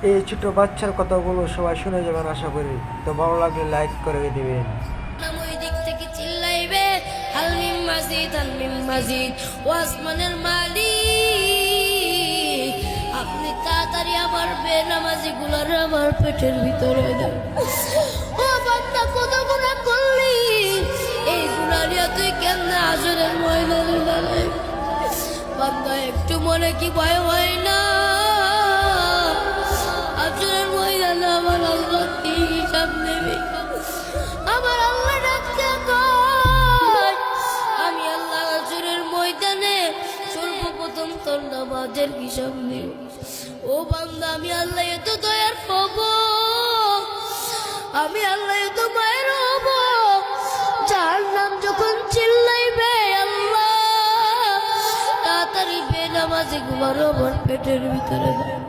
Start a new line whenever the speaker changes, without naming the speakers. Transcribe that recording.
এই ছোট বাচ্চার কথাগুলো সবাই শুনে যাবেন আশা করি। তো ভালো লাগলে লাইক করে দিবেন।
ওই দিক থেকে চিল্লাইবে হালমিম মাজিদ হালমিম মাজিদ ও আসমানের মালিক, আপনি তাড়াতাড়ি আমার বেনামাজি গুলার আমার পেটের ভিতরে দেন। ও বান্দা কত গুনাহ করলি, এই গুনাহ নিয়ে তুই কেমনে আসরের ময়দানে দাঁড়াই? বান্দা একটু মনে কি ভয় হয় না? আসরের ময়দানে আমার আল্লাহ কি হিসাব নেবে? আমার আল্লাহ ডাকতে কয়, আমি আল্লাহ আসরের ময়দানে সর্বপ্রথম তোর নামাজের হিসাব নেব। ও বান্দা, আমি আল্লাহ এত দয়ার হব, আমি আল্লাহ এত মায়ের হব, যার নাম যখন চিল্লাইবে আল্লাহ তাড়াতাড়ি বেনামাজি গুলো আমার পেটের ভিতরে দেয়।